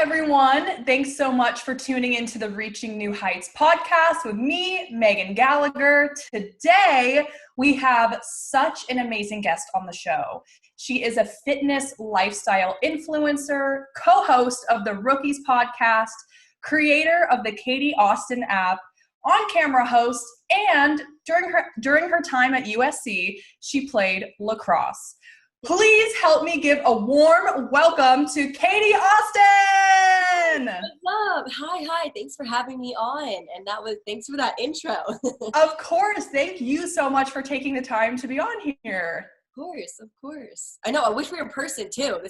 everyone. Thanks so much for tuning into the Reaching New Heights podcast with me, Megan Gallagher. Today, we have such an amazing guest on the show. She is a fitness lifestyle influencer, co-host of the Rookies podcast, creator of the Katie Austin app, on-camera host, and during her time at USC, she played lacrosse. Please help me give a warm welcome to Katie Austin. What's up? Hi. Thanks for having me on. And thanks for that intro. Of course. Thank you so much for taking the time to be on here. Of course. I know. I wish we were in person too.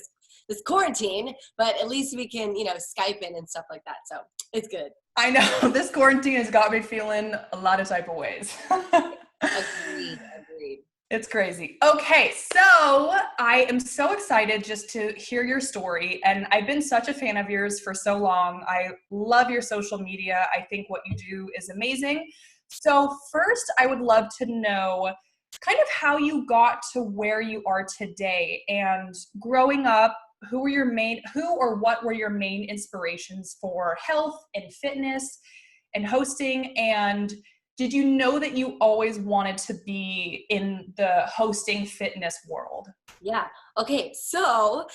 This quarantine, but at least we can, Skype in and stuff like that. So it's good. I know. This quarantine has got me feeling a lot of type of ways. Agreed. It's crazy. Okay, so I am so excited just to hear your story, and I've been such a fan of yours for so long. I love your social media. I think what you do is amazing. So first, I would love to know kind of how you got to where you are today, and growing up, who or what were your main inspirations for health and fitness and hosting, and did you know that you always wanted to be in the hosting fitness world? Yeah. Okay. So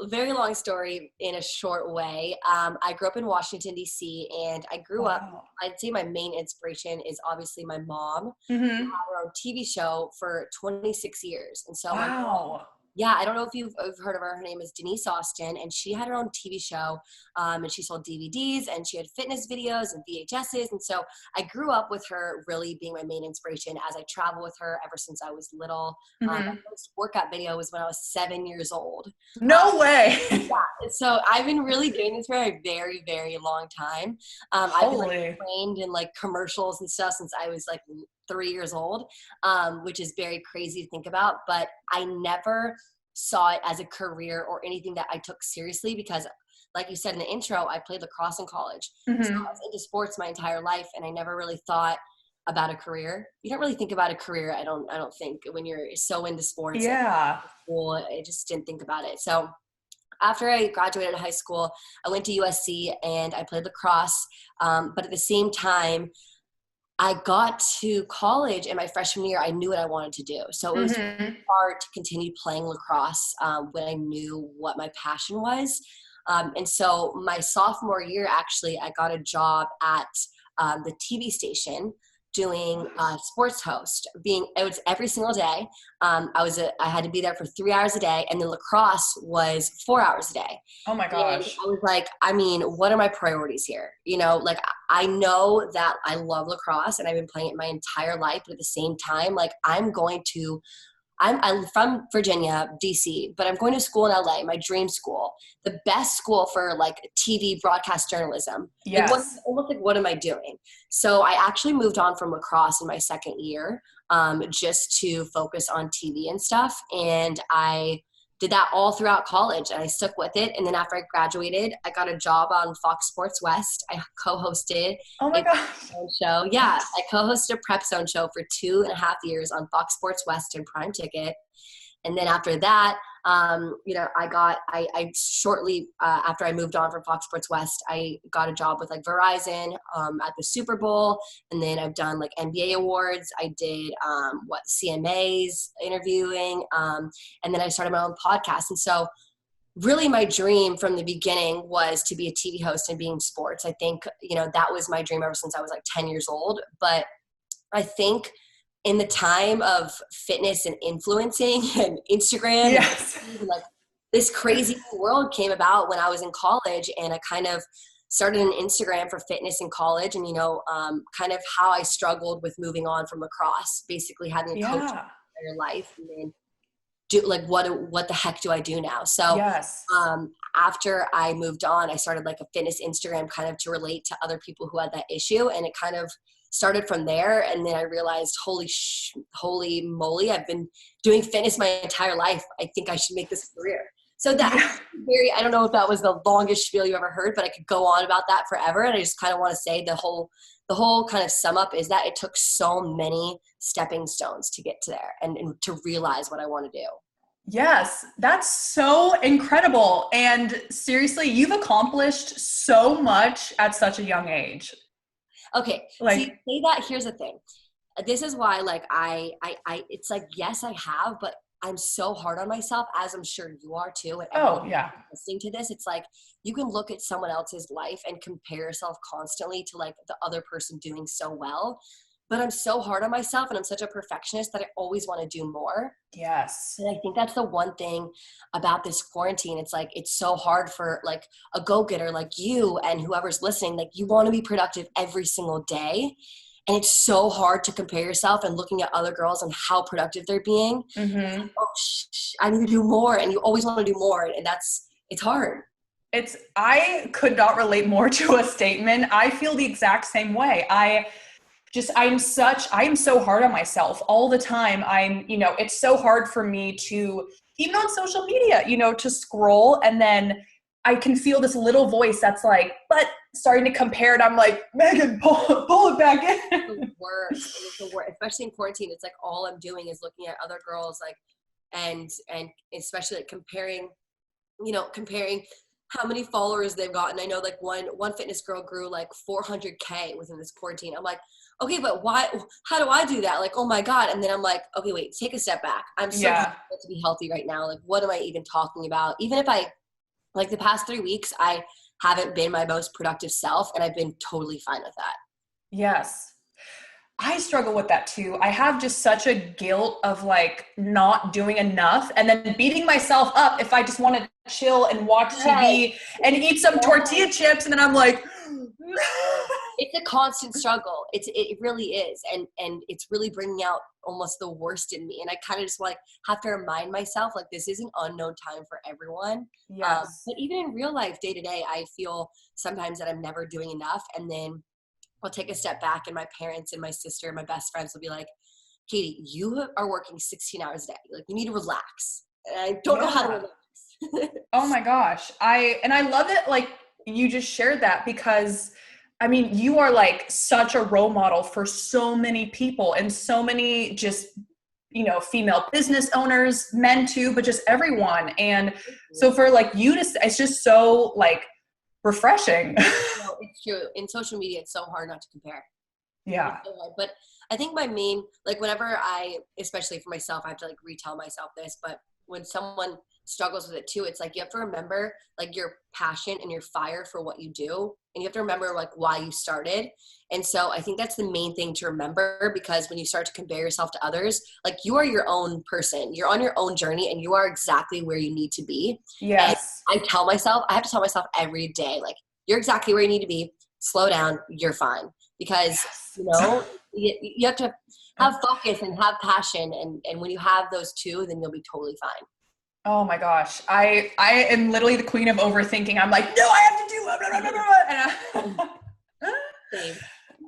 very long story in a short way. I grew up in Washington, D.C., and I grew up, I'd say my main inspiration is obviously my mom, who had her own TV show for 26 years. And so my mom, I don't know if you've heard of her. Her name is Denise Austin, and she had her own TV show, and she sold DVDs, and she had fitness videos and VHSs. And so I grew up with her really being my main inspiration as I travel with her ever since I was little. My first workout video was when I was 7 years old. No way. Yeah. So I've been really doing this for a very, very long time. I've been trained in commercials and stuff since I was 3 years old, which is very crazy to think about, but I never saw it as a career or anything that I took seriously because, like you said in the intro, I played lacrosse in college. So I was into sports my entire life, and I never really thought about a career. You don't really think about a career, I don't think, when you're so into sports. Yeah. I just didn't think about it. So after I graduated high school, I went to USC and I played lacrosse, but at the same time, I got to college in my freshman year, I knew what I wanted to do. So it was really hard to continue playing lacrosse when I knew what my passion was. And so my sophomore year, actually, I got a job at the TV station doing sports host. It was every single day. I had to be there for 3 hours a day, and then lacrosse was 4 hours a day. Oh my gosh. And I was like, what are my priorities here? I know that I love lacrosse and I've been playing it my entire life, but at the same time, I'm from Virginia, DC, but I'm going to school in LA, my dream school, the best school for TV broadcast journalism. Yes. What am I doing? So I actually moved on from lacrosse in my second year, just to focus on TV and stuff. And I did that all throughout college, and I stuck with it. And then after I graduated, I got a job on Fox Sports West. I co-hosted a show. Yeah, I co-hosted a Prep Zone show for 2.5 years on Fox Sports West and Prime Ticket. And then after that, I shortly after I moved on from Fox Sports West, I got a job with Verizon at the Super Bowl, and then I've done NBA awards. I did CMAs interviewing, and then I started my own podcast. And so, really, my dream from the beginning was to be a TV host and be in sports. I think that was my dream ever since I was 10 years old. But I think in the time of fitness and influencing and Instagram, yes, and this crazy world came about when I was in college, and I kind of started an Instagram for fitness in college, and kind of how I struggled with moving on from lacrosse, basically having a coach in your life, and then what the heck do I do now? So after I moved on, I started a fitness Instagram kind of to relate to other people who had that issue, and it kind of started from there. And then I realized, holy moly, I've been doing fitness my entire life. I think I should make this a career. So that's I don't know if that was the longest spiel you ever heard, but I could go on about that forever. And I just kind of want to say the whole kind of sum up is that it took so many stepping stones to get to there and to realize what I want to do. Yes, that's so incredible. And seriously, you've accomplished so much at such a young age. Okay, so you Like, say that, here's the thing. This is why, like, it's like, yes, I have, but I'm so hard on myself, as I'm sure you are too, and everyone oh, yeah. listening to this. It's like, you can look at someone else's life and compare yourself constantly to like the other person doing so well. But I'm so hard on myself and I'm such a perfectionist that I always want to do more. Yes. And I think that's the one thing about this quarantine. It's like, it's so hard for like a go-getter like you and whoever's listening. Like, you want to be productive every single day. And it's so hard to compare yourself and looking at other girls and how productive they're being. Mm-hmm. Oh, I need to do more. And you always want to do more. And it's hard. I could not relate more to a statement. I feel the exact same way. I am so hard on myself all the time. It's so hard for me to, even on social media, to scroll, and then I can feel this little voice that's like, but starting to compare, and I'm like, Megan, pull it back The in. worst. It's the worst, especially in quarantine. It's like all I'm doing is looking at other girls, like, and especially like comparing how many followers they've gotten. I know like one fitness girl grew like 400K within this quarantine. I'm like, okay, but why? How do I do that? Like, oh my god! And then I'm like, okay, wait, take a step back. I'm so Yeah. grateful to be healthy right now. Like, what am I even talking about? Even if I like the past 3 weeks, I haven't been my most productive self, and I've been totally fine with that. Yes. I struggle with that too. I have just such a guilt of like not doing enough and then beating myself up if I just want to chill and watch Yes. TV and eat some tortilla chips. And then I'm like, It's a constant struggle. It really is, and it's really bringing out almost the worst in me. And I kind of just like have to remind myself like this is an unknown time for everyone. yes, But even in real life, day to day, I feel sometimes that I'm never doing enough, and then I'll take a step back, and my parents and my sister and my best friends will be like, "Katie, you are working 16 hours a day. Like, you need to relax." And I don't know how to yeah. relax. Oh my gosh. I love it. Like you just shared that because I mean, you are like such a role model for so many people and so many just, female business owners, men too, but just everyone. And so for like you to, it's just so like refreshing. No, it's true. In social media, it's so hard not to compare. It's Yeah. so hard. But I think my main, like, whenever especially for myself, I have to like retell myself this, but when someone struggles with it too, it's like you have to remember like your passion and your fire for what you do. And you have to remember like why you started. And so I think that's the main thing to remember, because when you start to compare yourself to others, like, you are your own person. You're on your own journey and you are exactly where you need to be. And Yes. I have to tell myself every day, like, you're exactly where you need to be. Slow down. You're fine. Because, Yes. you have to have focus and have passion. And when you have those two, then you'll be totally fine. Oh my gosh. I am literally the queen of overthinking. I'm like, no, I have to do blah, blah, blah, blah, blah. And Same.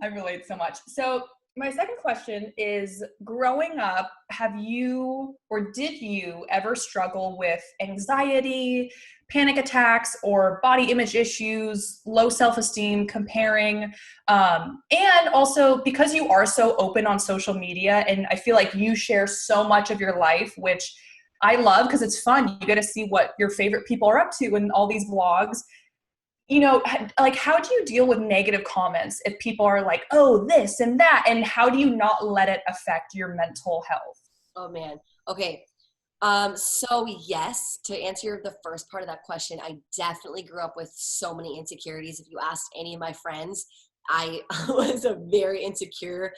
I relate so much. So my second question is, growing up, have you or did you ever struggle with anxiety, panic attacks, or body image issues, low self-esteem, comparing? And also because you are so open on social media, and I feel like you share so much of your life, which I love because it's fun. You get to see what your favorite people are up to in all these vlogs. Like, how do you deal with negative comments if people are like, oh, this and that, and how do you not let it affect your mental health? Oh man. Okay. So yes, to answer the first part of that question, I definitely grew up with so many insecurities. If you asked any of my friends, I was a very insecure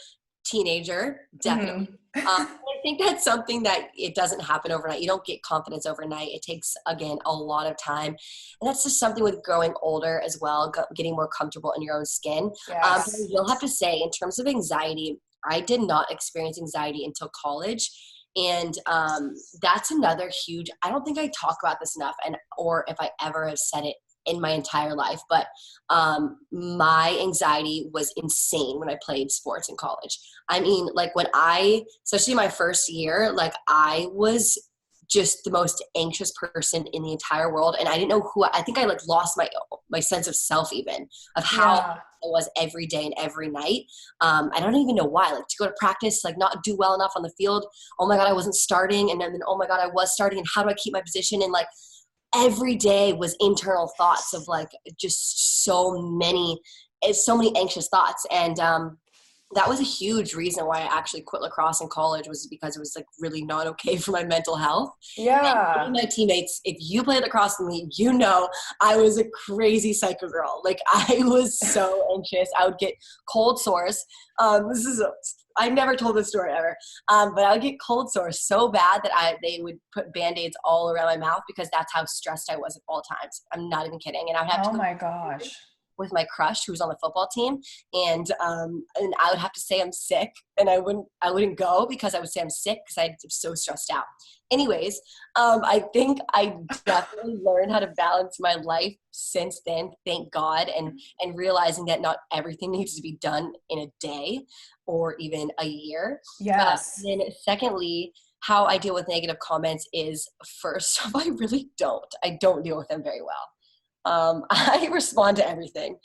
teenager, definitely. Hmm. I think that's something that it doesn't happen overnight. You don't get confidence overnight. It takes, again, a lot of time. And that's just something with growing older as well, getting more comfortable in your own skin. But I Yes. will have to say, in terms of anxiety, I did not experience anxiety until college. And that's another huge, I don't think I talk about this enough, or if I ever have said it in my entire life, but my anxiety was insane when I played sports in college. I mean, like, especially my first year, like, I was just the most anxious person in the entire world. And I didn't know I think I like lost my sense of self, even of how Yeah. I was every day and every night. I don't even know why, like to go to practice, like not do well enough on the field. Oh my God, I wasn't starting. And then, oh my God, I was starting. And how do I keep my position? And like every day was internal thoughts of like just so many anxious thoughts. And, that was a huge reason why I actually quit lacrosse in college, was because it was like really not okay for my mental health. Yeah. And my teammates, if you played lacrosse with me, you know, I was a crazy psycho girl. Like I was so anxious. I would get cold sores. I never told this story ever. But I would get cold sores so bad that they would put Band-Aids all around my mouth because that's how stressed I was at all times. I'm not even kidding. And I would have to Oh go my gosh. with my crush who was on the football team, and I would have to say I'm sick, and I wouldn't go because I would say I'm sick because I'm so stressed out. Anyways, I think I definitely learned how to balance my life since then, thank God, and realizing that not everything needs to be done in a day or even a year. Yes. Then secondly, how I deal with negative comments is, first off, I don't deal with them very well. I respond to everything.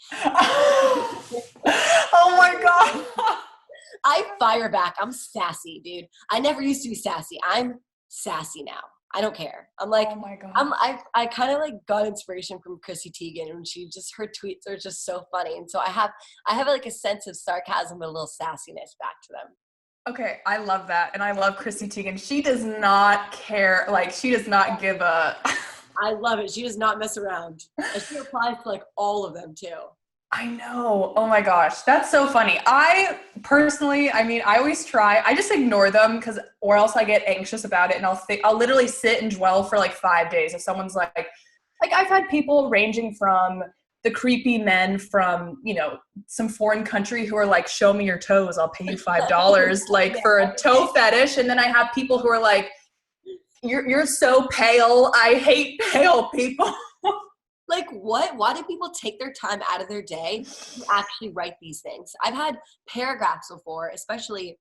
Oh my God. I fire back. I'm sassy, dude. I never used to be sassy. I'm sassy now. I don't care. I'm like, Oh my God. I kind of like got inspiration from Chrissy Teigen, and her tweets are just so funny. And so I have like a sense of sarcasm, but a little sassiness back to them. Okay, I love that. And I love Chrissy Teigen. She does not care. Like, she does not give a. I love it. She does not mess around. And she applies to like all of them too. I know. Oh my gosh. That's so funny. I personally, I mean, I always try. I just ignore them or else I get anxious about it, and I'll literally sit and dwell for like 5 days if someone's like I've had people ranging from the creepy men from, some foreign country who are like, show me your toes, I'll pay you $5 like for a toe fetish. And then I have people who are like, you're so pale. I hate pale people. Like what? Why do people take their time out of their day to actually write these things? I've had paragraphs before, especially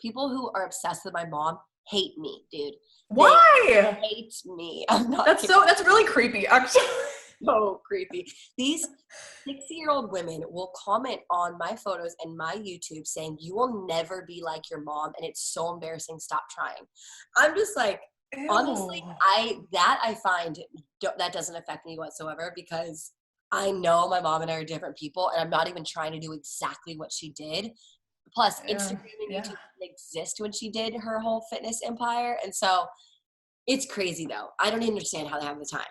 people who are obsessed with my mom hate me, dude. Why? They hate me. I'm not kidding. That's really creepy, actually. So creepy. These 60-year-old women will comment on my photos and my YouTube saying, you will never be like your mom, and it's so embarrassing, stop trying. I'm just like, Ew. honestly, I find that doesn't affect me whatsoever, because I know my mom and I are different people, and I'm not even trying to do exactly what she did. Plus, Instagram and YouTube didn't exist when she did her whole fitness empire, and so it's crazy though. I don't understand how they have the time.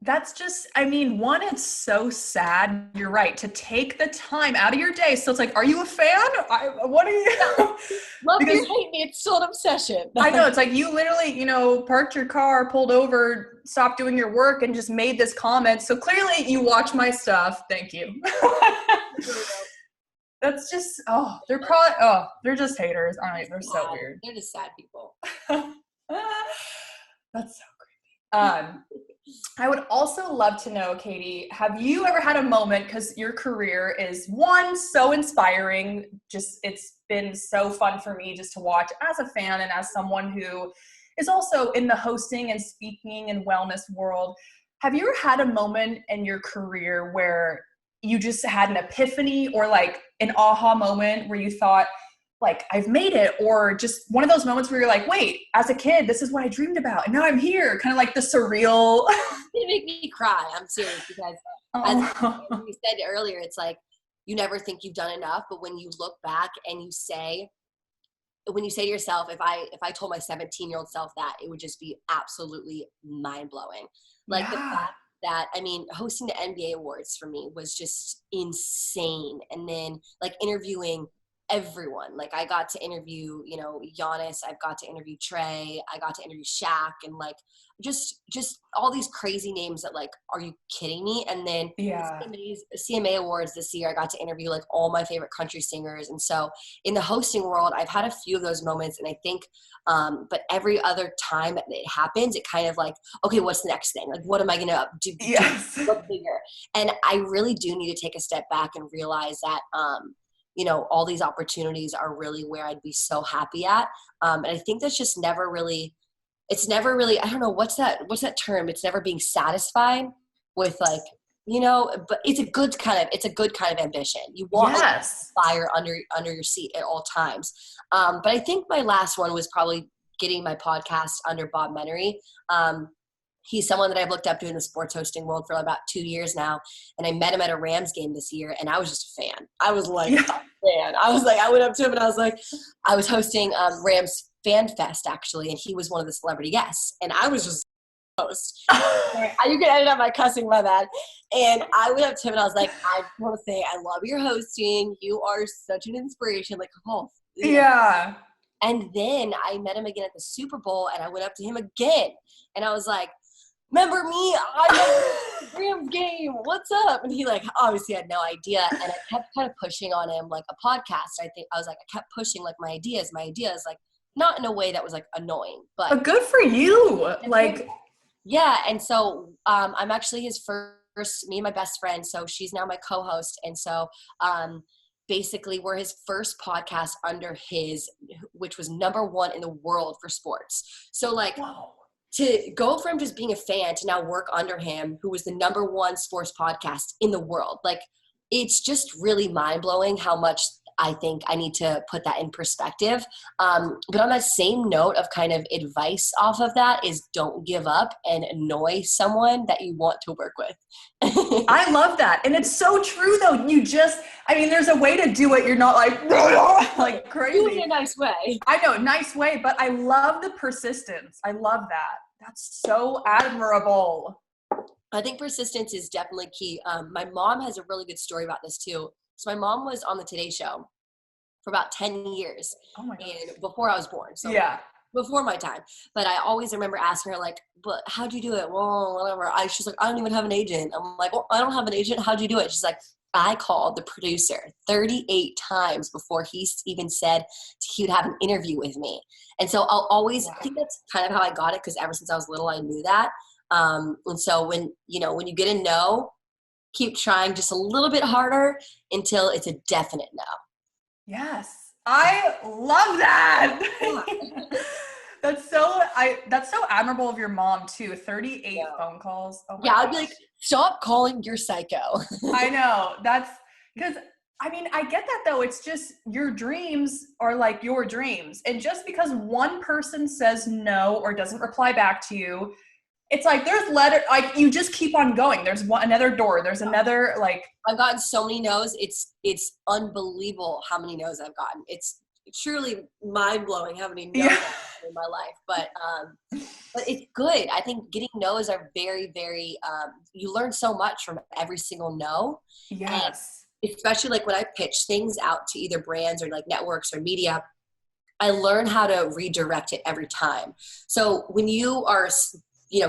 That's just, I mean, one, it's so sad. You're right, to take the time out of your day. So it's like, are you a fan? What are you? Love you, hate me. It's still an obsession. I know. It's like you literally, parked your car, pulled over, stopped doing your work, and just made this comment. So clearly you watch my stuff. Thank you. That's just, they're just haters. All right. They're so weird. They're just sad people. That's so creepy. I would also love to know, Katie, have you ever had a moment, because your career is, one, so inspiring, just it's been so fun for me just to watch as a fan and as someone who is also in the hosting and speaking and wellness world. Have you ever had a moment in your career where you just had an epiphany or like an aha moment where you thought, like, I've made it, or just one of those moments where you're like, wait, as a kid, this is what I dreamed about, and now I'm here, kind of like the surreal. It make me cry. I'm serious, because as we said earlier, it's like you never think you've done enough, but when you look back and you say to yourself, if I told my 17-year-old self that, it would just be absolutely mind-blowing. Like the fact that, I mean, hosting the NBA awards for me was just insane. And then like interviewing everyone, like I got to interview, Giannis, I've got to interview Trey, I got to interview Shaq, and like just all these crazy names that, like, are you kidding me? And then the CMA awards this year, I got to interview like all my favorite country singers. And so in the hosting world, I've had a few of those moments, and I think but every other time it happens, it kind of like, okay, what's the next thing? Like, what am I gonna do? Look bigger. And I really do need to take a step back and realize that all these opportunities are really where I'd be so happy at. And I think that's just never really it's never really, I don't know, what's that term? It's never being satisfied with like, but it's a good kind of ambition. You want like, Yes. fire under your seat at all times. But I think my last one was probably getting my podcast under Bob Menery. He's someone that I've looked up to in the sports hosting world for about 2 years now. And I met him at a Rams game this year, and I was just a fan. I was like, Yeah. man, I went up to him and I was like, I was hosting Rams Fan Fest actually, and he was one of the celebrity guests. And I was just host. You can edit out my cussing, my bad. And I went up to him and I was like, I want to say, I love your hosting. You are such an inspiration. Like, Yeah. And then I met him again at the Super Bowl, and I went up to him again. And I was like, remember me? I know the Rams game. What's up? And he like obviously had no idea. And I kept kind of pushing on him like a podcast. I kept pushing like my ideas, like not in a way that was like annoying, but good for you. Like, yeah. And so I'm actually his first, me and my best friend. So she's now my co-host. And so basically we're his first podcast under which was #1 in the world for sports. So like, whoa. To go from just being a fan to now work under him, who was the #1 sports podcast in the world. Like, it's just really mind blowing how much I think I need to put that in perspective. But on that same note of kind of advice off of that is don't give up and annoy someone that you want to work with. I love that. And it's so true though. There's a way to do it. You're not like crazy. Do it in a nice way. I know, nice way, but I love the persistence. I love that. That's so admirable. I think persistence is definitely key. My mom has a really good story about this too. So my mom was on the Today Show for about 10 years. Oh my gosh. And before I was born. So yeah. Before my time. But I always remember asking her like, but how'd you do it? Well, whatever. She's like, I don't even have an agent. I'm like, well, I don't have an agent. How'd you do it? She's like, I called the producer 38 times before he even said he would have an interview with me. And so I'll always, I think that's kind of how I got it, because ever since I was little, I knew that. And so when you get a no, keep trying just a little bit harder until it's a definite no. Yes. I love that. That's so admirable of your mom too. 38 phone calls. Oh my gosh. I'd be like, stop calling, you're psycho. I know. That's because I get that though. It's just your dreams are like your dreams. And just because one person says no or doesn't reply back to you, it's like like you just keep on going. There's another door. There's another like. I've gotten so many no's. It's unbelievable how many no's I've gotten. It's truly mind blowing how many no's I've gotten in my life. But it's good. I think getting no's are very, very. You learn so much from every single no. Yes. And especially like when I pitch things out to either brands or like networks or media, I learn how to redirect it every time. So when you are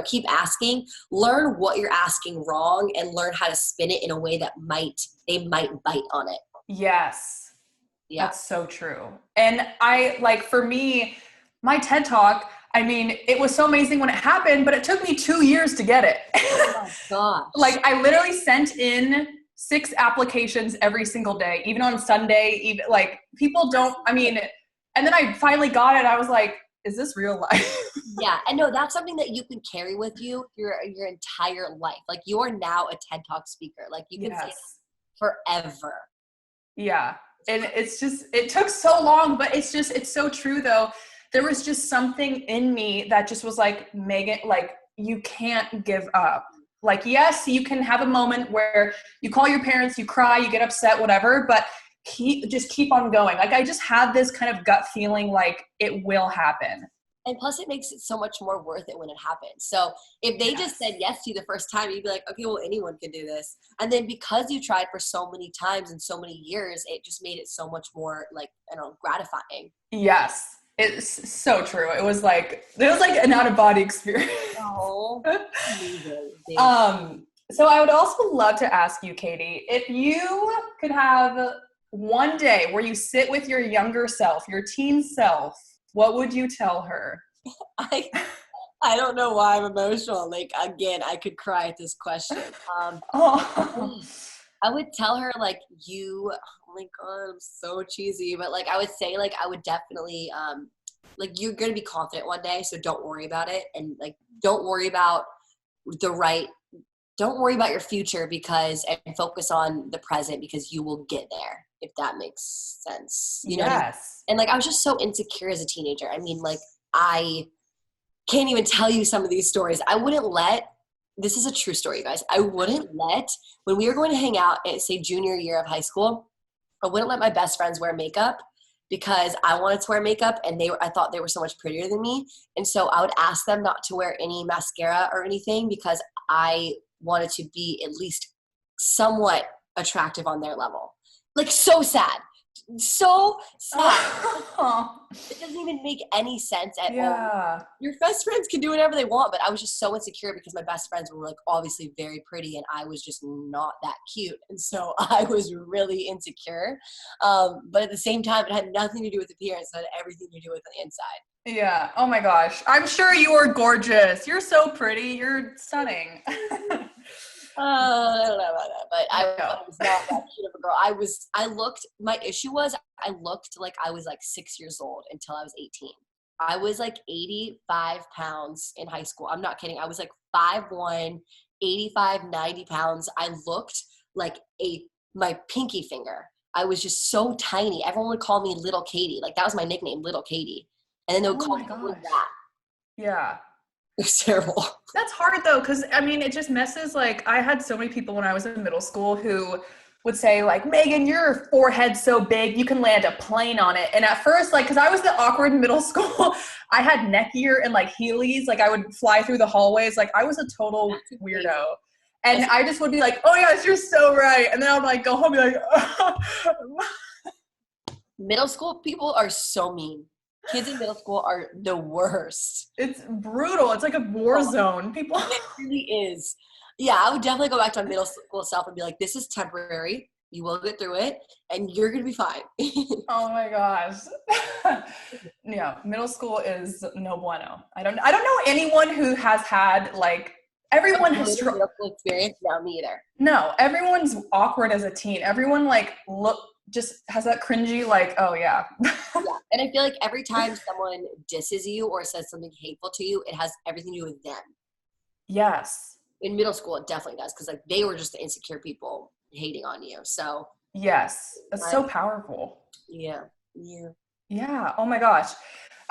keep asking, learn what you're asking wrong and learn how to spin it in a way that they might bite on it. Yes. Yeah. That's so true. And for me, my TED Talk, it was so amazing when it happened, but it took me 2 years to get it. Oh my gosh. Like I literally sent in 6 applications every single day, even on Sunday, even like people don't, and then I finally got it. I was like, is this real life? Yeah. And no, that's something that you can carry with you your entire life. Like you are now a TED Talk speaker. Like you can say that forever. Yeah. And it took so long, but it's so true though. There was just something in me that just was like, Megan, like you can't give up. Like, yes, you can have a moment where you call your parents, you cry, you get upset, whatever, but keep on going. Like I just had this kind of gut feeling like it will happen. And plus it makes it so much more worth it when it happens. So if they just said yes to you the first time, you'd be like, okay, well, anyone can do this. And then because you tried for so many times and so many years, it just made it so much more like, gratifying. Yes. It's so true. It was like an out of body experience. Oh, so I would also love to ask you, Katie, if you could have one day where you sit with your younger self, your teen self, what would you tell her? I don't know why I'm emotional. Like, again, I could cry at this question. I would tell her, like, oh my God, I'm so cheesy. But, like, I would say, like, I would definitely like, you're going to be confident one day. So don't worry about it. And like, don't worry about don't worry about your future and focus on the present, because you will get there, if that makes sense. You know what I mean? Yes. And like, I was just so insecure as a teenager. I mean, like, I can't even tell you some of these stories. This is a true story, you guys. When we were going to hang out at, say, junior year of high school, I wouldn't let my best friends wear makeup because I wanted to wear makeup, and I thought they were so much prettier than me. And so I would ask them not to wear any mascara or anything because I wanted to be at least somewhat attractive on their level. Like, so sad. So sad. It doesn't even make any sense at all. Your best friends can do whatever they want, but I was just so insecure because my best friends were like obviously very pretty and I was just not that cute. And so I was really insecure. But at the same time, it had nothing to do with appearance. It had everything to do with the inside. Yeah. Oh my gosh. I'm sure you are gorgeous. You're so pretty. You're stunning. I don't know about that, but I was not that cute of a girl. My issue was I looked like I was like 6 years old until I was 18. I was like 85 pounds in high school. I'm not kidding. I was like 5'1", 85, 90 pounds. I looked like my pinky finger. I was just so tiny. Everyone would call me Little Katie. Like, that was my nickname, Little Katie. And then they would call me that. Yeah. It was terrible. That's hard though, because I mean, it just messes. Like, I had so many people when I was in middle school who would say like, Megan, your forehead's so big, you can land a plane on it. And at first, like, because I was the awkward in middle school, I had neck gear and like Heelys. Like, I would fly through the hallways. Like, I was a total weirdo. And I just would be like, oh yes, you're so right. And then I would like go home and be like, oh. Middle school people are so mean. Kids in middle school are the worst. It's brutal. It's like a war zone. People. It really is. Yeah, I would definitely go back to my middle school self and be like, this is temporary. You will get through it, and you're going to be fine. Oh my gosh. Yeah, middle school is no bueno. I don't know anyone who has had like, everyone has middle school experience. No, me either. No, everyone's awkward as a teen. Everyone like just has that cringy like, oh yeah. Yeah, and I feel like every time someone disses you or says something hateful to you, it has everything to do with them. Yes. In middle school, it definitely does, because like they were just the insecure people hating on you. So yes, that's so powerful. Yeah. Oh my gosh.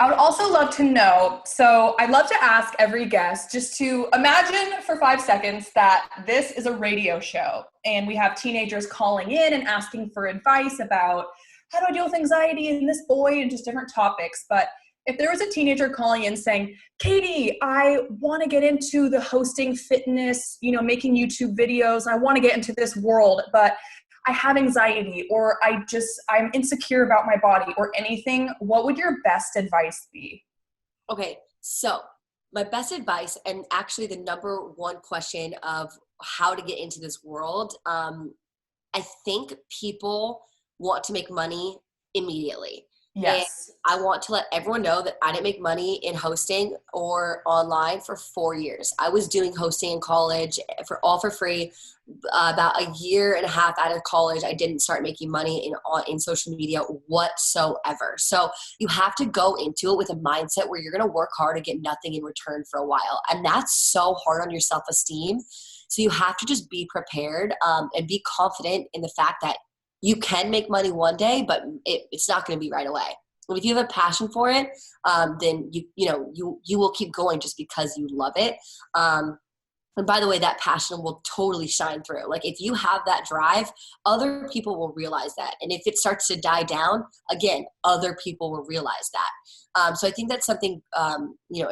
I would also love to know, so I'd love to ask every guest just to imagine for 5 seconds that this is a radio show and we have teenagers calling in and asking for advice about how do I deal with anxiety and this boy and just different topics. But if there was a teenager calling in saying, Katie, I want to get into the hosting, fitness, making YouTube videos. I want to get into this world, but I have anxiety, or I'm insecure about my body or anything, what would your best advice be? Okay, so my best advice, and actually the number one question of how to get into this world, I think people want to make money immediately. Yes. And I want to let everyone know that I didn't make money in hosting or online for 4 years. I was doing hosting in college for free. About a year and a half out of college, I didn't start making money in social media whatsoever. So you have to go into it with a mindset where you're going to work hard and get nothing in return for a while. And that's so hard on your self-esteem. So you have to just be prepared and be confident in the fact that you can make money one day, but it's not going to be right away. And if you have a passion for it, then you will keep going just because you love it. And by the way, that passion will totally shine through. Like, if you have that drive, other people will realize that. And if it starts to die down, again, other people will realize that. So I think that's something,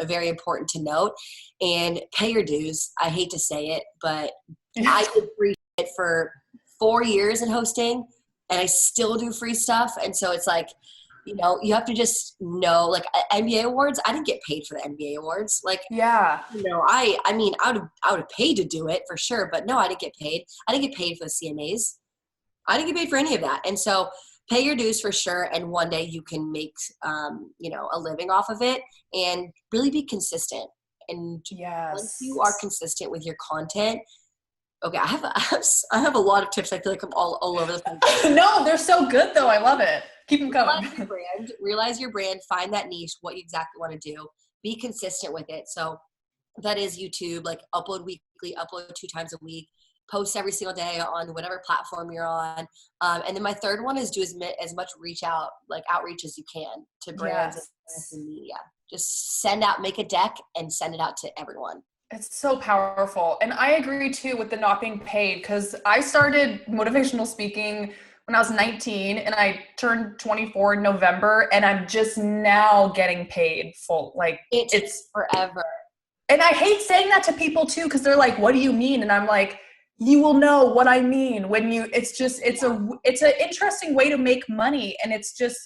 very important to note. And pay your dues. I hate to say it, but I did free shit for 4 years in hosting, and I still do free stuff. And so it's like, you have to just know, like, NBA awards, I didn't get paid for the NBA awards. Like, yeah, I would have paid to do it for sure, but no, I didn't get paid. I didn't get paid for the CMAs. I didn't get paid for any of that. And so pay your dues for sure. And one day you can make, a living off of it, and really be consistent. And once you are consistent with your content, okay, I have a lot of tips. I feel like I'm all over the place. No, they're so good though. I love it. Keep them coming. Realize your brand, find that niche, what you exactly want to do, be consistent with it. So that is YouTube, like upload weekly, upload 2 times a week, post every single day on whatever platform you're on. And then my third one is do as much outreach as you can to brands and media. Just make a deck and send it out to everyone. It's so powerful. And I agree too with the not being paid, because I started motivational speaking when I was 19 and I turned 24 in November, and I'm just now getting paid full. Like it's forever. And I hate saying that to people too, because they're like, what do you mean? And I'm like, you will know what I mean when it's an interesting way to make money. And it's just,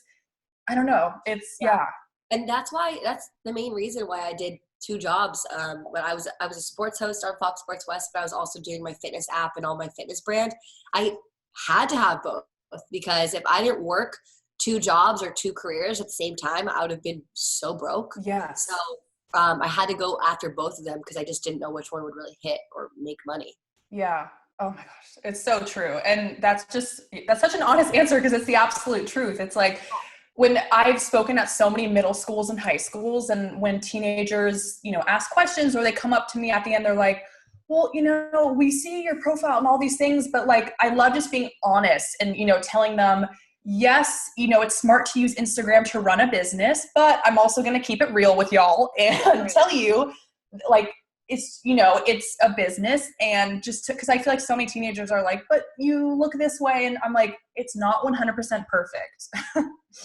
I don't know. And that's the main reason why I did 2 jobs. When I was a sports host on Fox Sports West, but I was also doing my fitness app and all my fitness brand. I had to have both, because if I didn't work 2 jobs or 2 careers at the same time, I would have been so broke. Yeah. So I had to go after both of them, because I just didn't know which one would really hit or make money. Yeah. Oh my gosh. It's so true. And that's such an honest answer, because it's the absolute truth. It's like, when I've spoken at so many middle schools and high schools, and when teenagers, ask questions, or they come up to me at the end, they're like, well, we see your profile and all these things, but like, I love just being honest and, telling them, yes, it's smart to use Instagram to run a business, but I'm also going to keep it real with y'all and tell you, like, it's a business. And just because I feel like so many teenagers are like, but you look this way. And I'm like, it's not 100% perfect.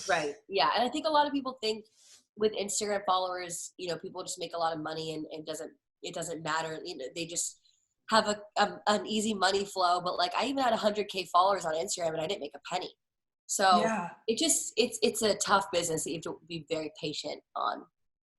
Right. Yeah. And I think a lot of people think with Instagram followers, people just make a lot of money and it doesn't matter. They just have an easy money flow. But like, I even had 100K followers on Instagram and I didn't make a penny. So it's a tough business that you have to be very patient on.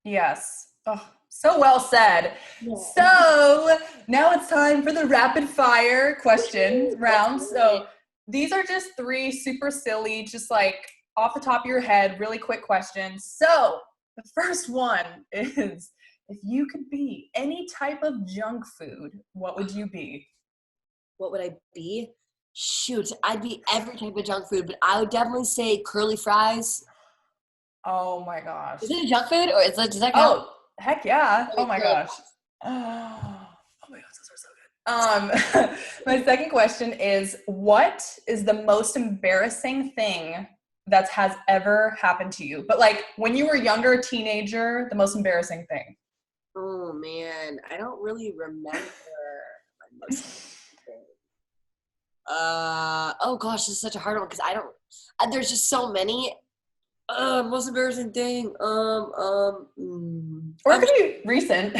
Yes. Oh, so well said. Yeah. So now it's time for the rapid fire question round. So these are just 3 super silly, just like off the top of your head, really quick questions. So the first one is, if you could be any type of junk food, what would you be? What would I be? Shoot, I'd be every type of junk food, but I would definitely say curly fries. Oh my gosh. Is it a junk food, or does that count? Oh, heck yeah. Oh my gosh. Oh my gosh, those are so good. My second question is, what is the most embarrassing thing that has ever happened to you? But like, when you were younger, teenager, the most embarrassing thing. Oh man, I don't really remember my most thing. Oh gosh, this is such a hard one, because there's just so many. Most embarrassing thing. Or it could be recent.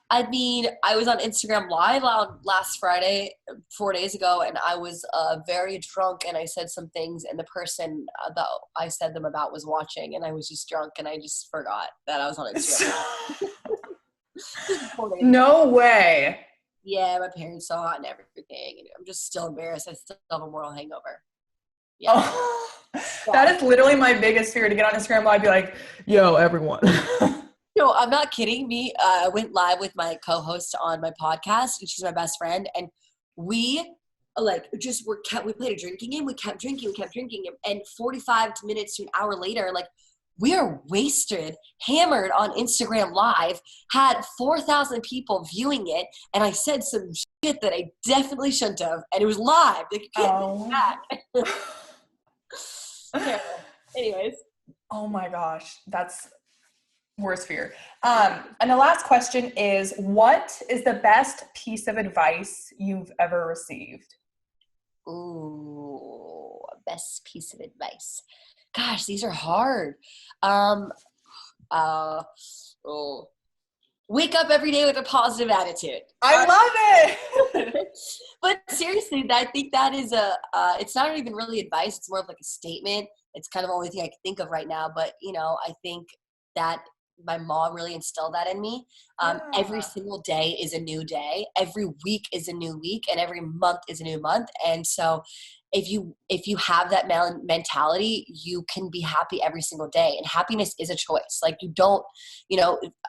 I mean, I was on Instagram Live last Friday, 4 days ago, and I was very drunk, and I said some things, and the person that I said them about was watching, and I was just drunk, and I just forgot that I was on Instagram. No way. Yeah, my parents saw it and everything, and I'm just still embarrassed. I still have a moral hangover. Yeah. Oh, that is literally my biggest fear, to get on Instagram Live, be like, yo, everyone. No, I'm not kidding. I went live with my co-host on my podcast, and she's my best friend. And we we played a drinking game. We kept drinking, and 45 minutes to an hour later, like, we are wasted, hammered on Instagram Live, had 4,000 people viewing it, and I said some shit that I definitely shouldn't have, and it was live. Like, you can't do that. Yeah. Anyways. Oh my gosh, that's worst fear. And the last question is, what is the best piece of advice you've ever received? Ooh, best piece of advice. Gosh, these are hard. Wake up every day with a positive attitude. I love it. But seriously, I think that is it's not even really advice. It's more of like a statement. It's kind of the only thing I can think of right now. But, I think that my mom really instilled that in me. Every single day is a new day. Every week is a new week, and every month is a new month. And so if you have that mentality, you can be happy every single day. And happiness is a choice. Like, you don't,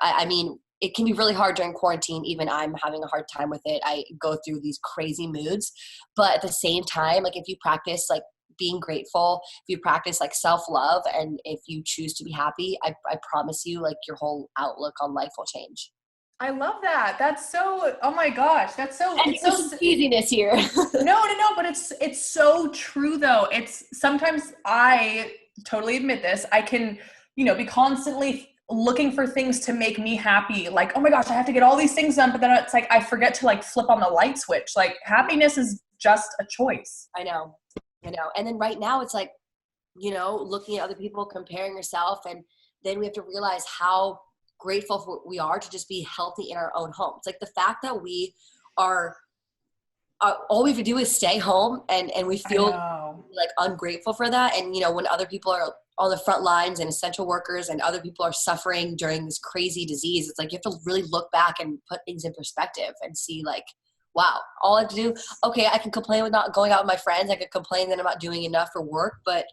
I mean, it can be really hard during quarantine. Even I'm having a hard time with it. I go through these crazy moods, but at the same time, like, if you practice like being grateful, if you practice like self-love, and if you choose to be happy, I promise you, like, your whole outlook on life will change. I love that. That's so, oh my gosh. That's so, And it's there's so, some cheesiness here. no, but it's so true though. It's sometimes I totally admit this. I can, be constantly looking for things to make me happy. Like, oh my gosh, I have to get all these things done. But then it's like, I forget to like flip on the light switch. Like happiness is just a choice. I know. And then right now it's like, looking at other people, comparing yourself. And then we have to realize how grateful we are to just be healthy in our own home. It's like the fact that we are, all we have to do is stay home, and we feel like ungrateful for that. And, when other people are on the front lines and essential workers and other people are suffering during this crazy disease, it's like, you have to really look back and put things in perspective and see like, wow, all I have to do, okay, I can complain with not going out with my friends. I could complain that I'm not doing enough for work, but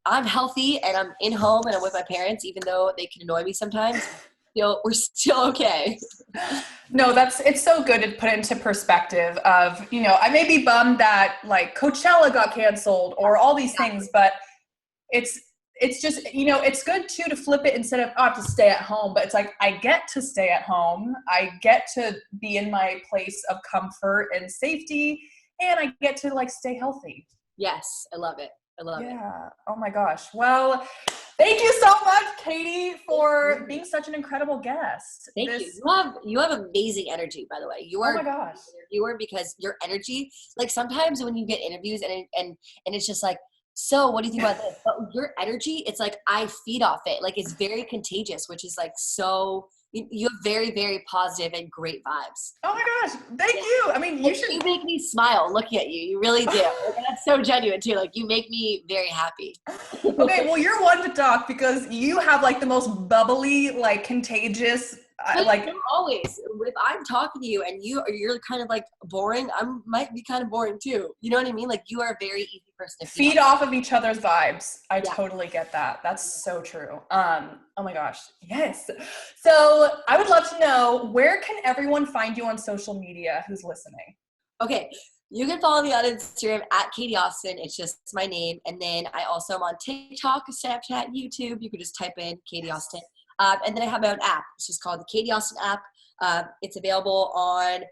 I'm healthy and I'm in home and I'm with my parents, even though they can annoy me sometimes. We're still okay. No, it's so good to put into perspective of, I may be bummed that like Coachella got canceled or all these things, but it's just, it's good too to flip it instead of, oh, I have to stay at home. But it's like, I get to stay at home. I get to be in my place of comfort and safety, and I get to like stay healthy. Yes, I love it. Yeah. Oh my gosh. Well, thank you so much, Katie, for being such an incredible guest. Thank you. You have amazing energy, by the way. You are, oh my gosh, interviewer, because your energy, like sometimes when you get interviews and it's just like, so what do you think about this? But your energy, it's like I feed off it. Like it's very contagious, which is like so. You have very, very positive and great vibes. Oh my gosh, thank you. I mean, you make me smile looking at you. You really do. That's so genuine too. Like you make me very happy. Okay, well, you're one to talk because you have like the most bubbly, like contagious, like always. If I'm talking to you and you're kind of like boring, I might be kind of boring too. You know what I mean? Like you are a very easy person to feed off of each other's vibes. I totally get that. That's so true. Oh my gosh. Yes. So I would love to know, where can everyone find you on social media who's listening? Okay. You can follow me on Instagram at Katie Austin. It's just my name. And then I also am on TikTok, Snapchat, YouTube. You can just type in Katie Austin. And then I have my own app. It's just called the Katie Austin app. It's available on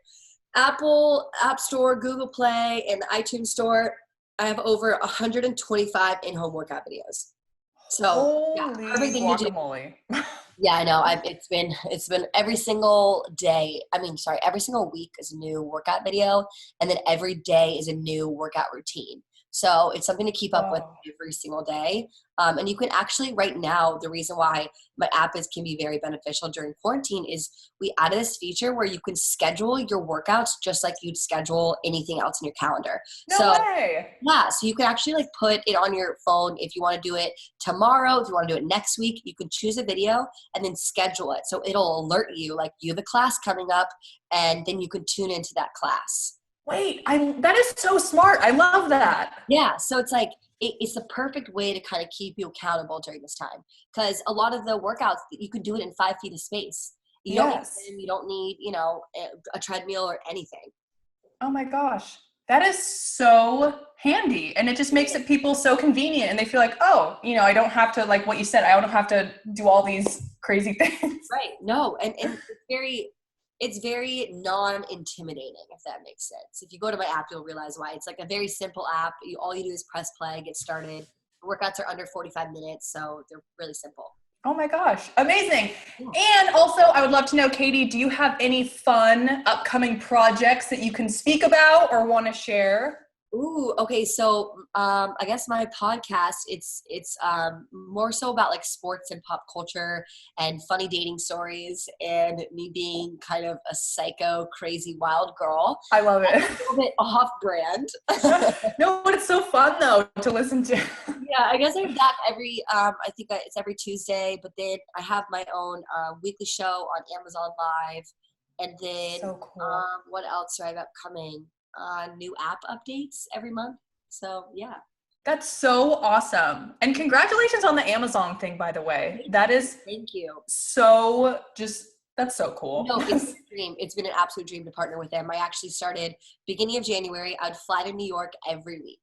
Apple App Store, Google Play, and the iTunes Store. I have over 125 in-home workout videos. So everything guacamole. You do. Yeah, I know. It's been every single day. Every single week is a new workout video, and then every day is a new workout routine. So it's something to keep up with every single day. And you can actually, right now, the reason why my app can be very beneficial during quarantine is we added this feature where you can schedule your workouts just like you'd schedule anything else in your calendar. No way. Yeah, so you can actually like put it on your phone if you want to do it tomorrow, if you want to do it next week. You can choose a video and then schedule it. So it'll alert you like you have a class coming up, and then you can tune into that class. Wait, that is so smart. I love that. Yeah, so it's like it's the perfect way to kind of keep you accountable during this time, because a lot of the workouts you can do it in 5 feet of space. You don't need a treadmill or anything. Oh my gosh, that is so handy, and it just makes it people so convenient, and they feel like, oh, I don't have to, like what you said, I don't have to do all these crazy things. Right. No, and it's very non-intimidating, if that makes sense. If you go to my app, you'll realize why. It's like a very simple app. All you do is press play, get started. The workouts are under 45 minutes, so they're really simple. Oh my gosh, amazing. Yeah. And also, I would love to know, Katie, do you have any fun upcoming projects that you can speak about or want to share? Ooh, okay. So, I guess my podcast, it's more so about like sports and pop culture and funny dating stories and me being kind of a psycho, crazy, wild girl. I love it. A little bit off brand. No, but it's so fun though to listen to. Yeah, I guess I'm back I think it's every Tuesday, but then I have my own weekly show on Amazon Live. And then, so cool. What else do I have upcoming? New app updates every month. So yeah. That's so awesome. And congratulations on the Amazon thing, by the way. That is thank you. That's so cool. No, it's a dream. It's been an absolute dream to partner with them. I actually started beginning of January. I'd fly to New York every week.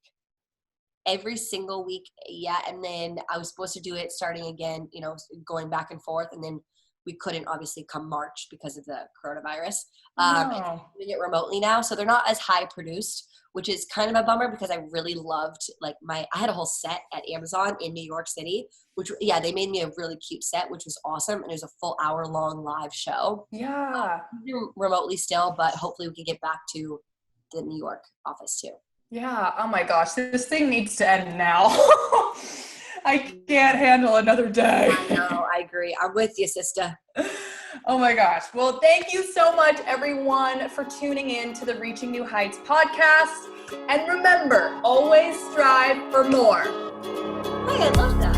every single week yet. And then I was supposed to do it starting again, going back and forth. And then we couldn't obviously come March because of the coronavirus. And No. doing it remotely now. So they're not as high produced, which is kind of a bummer because I really loved I had a whole set at Amazon in New York City, which they made me a really cute set, which was awesome. And it was a full hour-long live show. Yeah. We do remotely still, but hopefully we can get back to the New York office too. Yeah. Oh my gosh, this thing needs to end now. I can't handle another day. I know, I agree. I'm with you, sister. Oh my gosh. Well, thank you so much, everyone, for tuning in to the Reaching New Heights podcast. And remember, always strive for more. Hey, I love that.